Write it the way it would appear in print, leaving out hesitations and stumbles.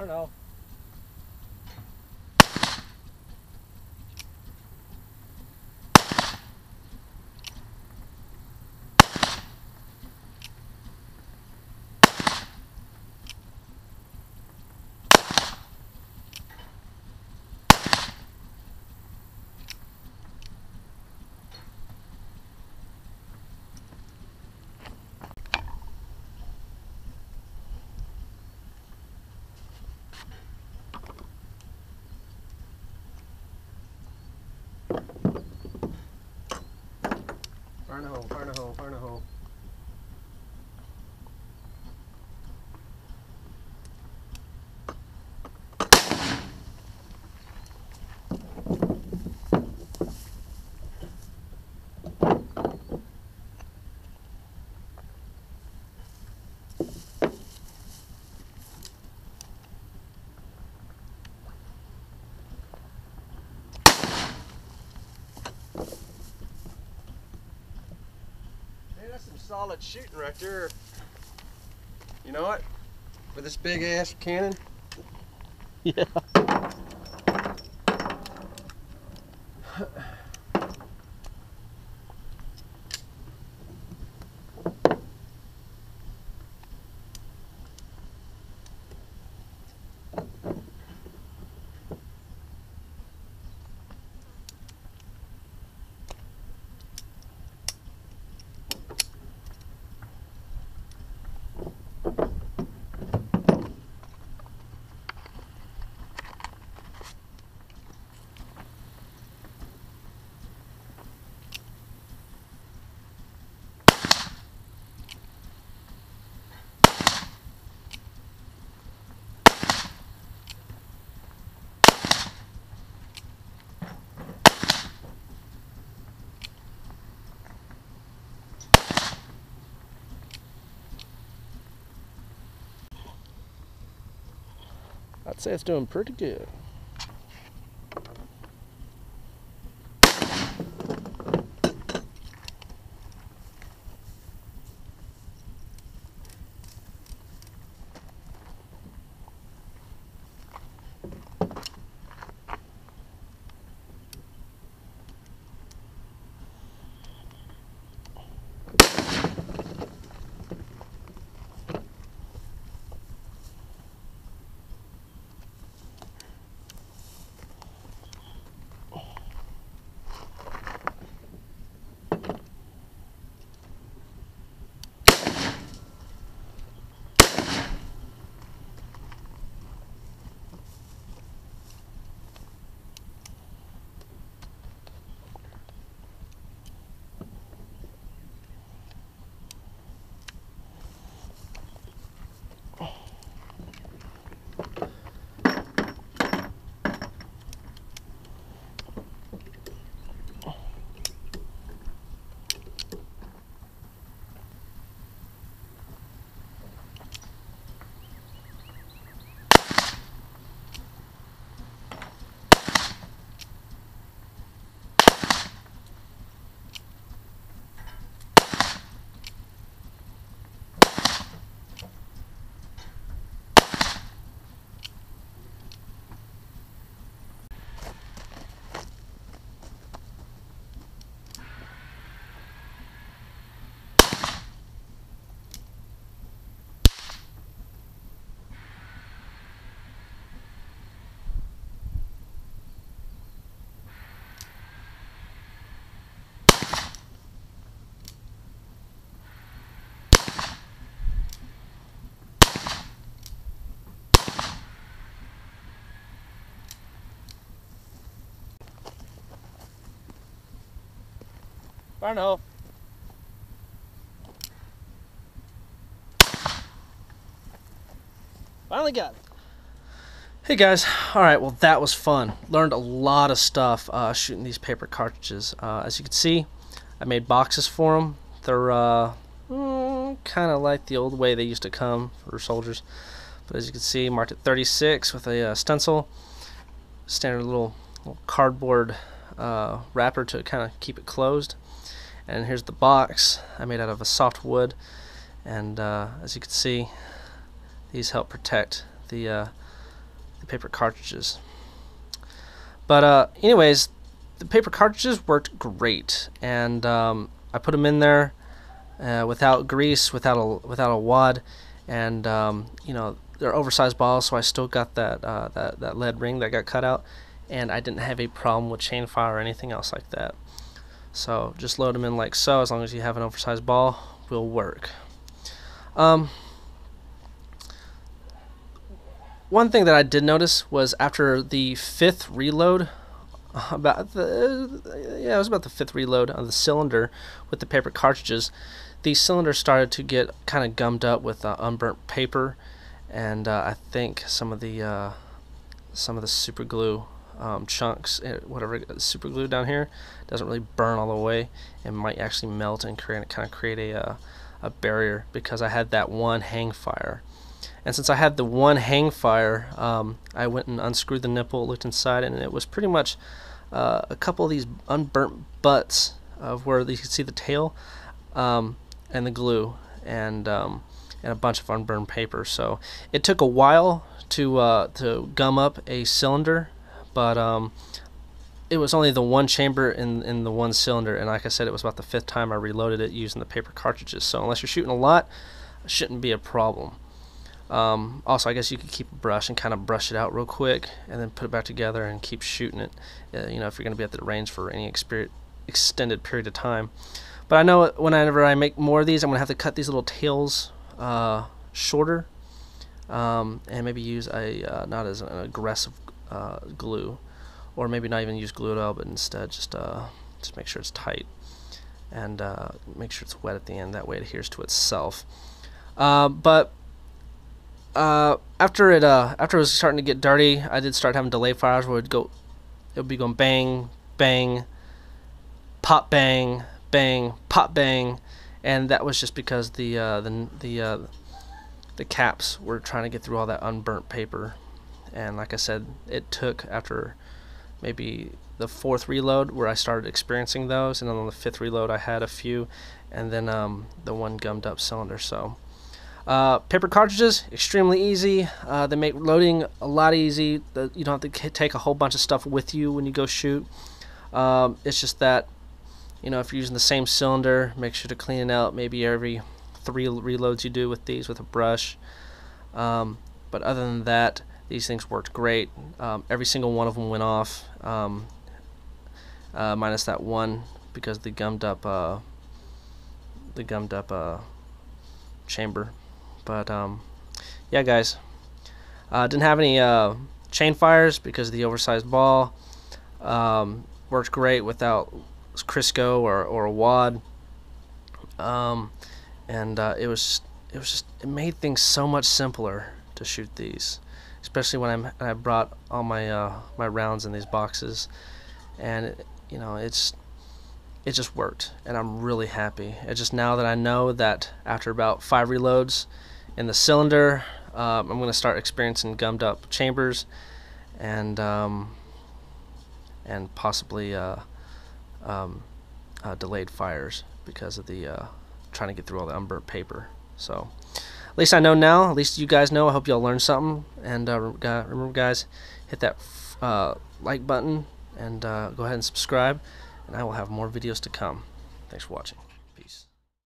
don't know. Fire in the hole, fire in the hole, fire in the hole. That's some solid shooting right there. You know what? With this big ass cannon. Yeah. I'd say it's doing pretty good. Fire in the hole. Finally got it. Hey guys, alright, well that was fun. Learned a lot of stuff shooting these paper cartridges. As you can see, I made boxes for them. They're kind of like the old way they used to come for soldiers. But as you can see, marked at 36 with a stencil. Standard little cardboard wrapper to kind of keep it closed. And here's the box I made out of a soft wood. And as you can see, these help protect the the paper cartridges. But anyways, the paper cartridges worked great, and I put them in there without grease, without a wad, and you know, they're oversized balls, so I still got that lead ring that got cut out, and I didn't have a problem with chain fire or anything else like that. So just load them in like so. As long as you have an oversized ball, will work. One thing that I did notice was after the 5th reload, it was about the 5th reload on the cylinder with the paper cartridges, the cylinder started to get kind of gummed up with unburnt paper, and I think some of the super glue chunks, whatever super glue down here, doesn't really burn all the way and might actually melt and kind of create a barrier, because I had that one hang fire. And since I had the one hang fire, I went and unscrewed the nipple, looked inside, and it was pretty much a couple of these unburnt butts of where you could see the tail, and the glue, and a bunch of unburned paper. So it took a while to gum up a cylinder, but it was only the one chamber in the one cylinder, and like I said, it was about the 5th time I reloaded it using the paper cartridges. So unless you're shooting a lot, it shouldn't be a problem. Also, I guess you could keep a brush and kind of brush it out real quick, and then put it back together and keep shooting it. You know, if you're going to be at the range for any extended period of time. But I know whenever I make more of these, I'm going to have to cut these little tails shorter, and maybe use a not as an aggressive glue, or maybe not even use glue at all, but instead just make sure it's tight, and make sure it's wet at the end. That way it adheres to itself. After it was starting to get dirty, I did start having delay fires where it would be going bang, bang, pop, bang, bang, pop, bang, and that was just because the caps were trying to get through all that unburnt paper. And like I said, it took after maybe the 4th reload where I started experiencing those, and then on the 5th reload I had a few, and then the one gummed up cylinder. So paper cartridges, extremely easy. They make loading a lot easy. You don't have to take a whole bunch of stuff with you when you go shoot. It's just that, you know, if you're using the same cylinder, make sure to clean it out maybe every 3 reloads you do with these with a brush. But other than that, these things worked great. Every single one of them went off, minus that one, because the gummed up chamber. But yeah, guys, didn't have any chain fires because of the oversized ball. Worked great without Crisco or a wad, and it made things so much simpler to shoot these, especially when I brought all my my rounds in these boxes, and you know, it just worked, and I'm really happy. It's just now that I know that after about 5 reloads in the cylinder, I'm going to start experiencing gummed up chambers, and possibly delayed fires because of the trying to get through all the unburnt paper. So at least I know now. At least you guys know. I hope y'all learned something. And remember, guys, hit that like button, and go ahead and subscribe, and I will have more videos to come. Thanks for watching.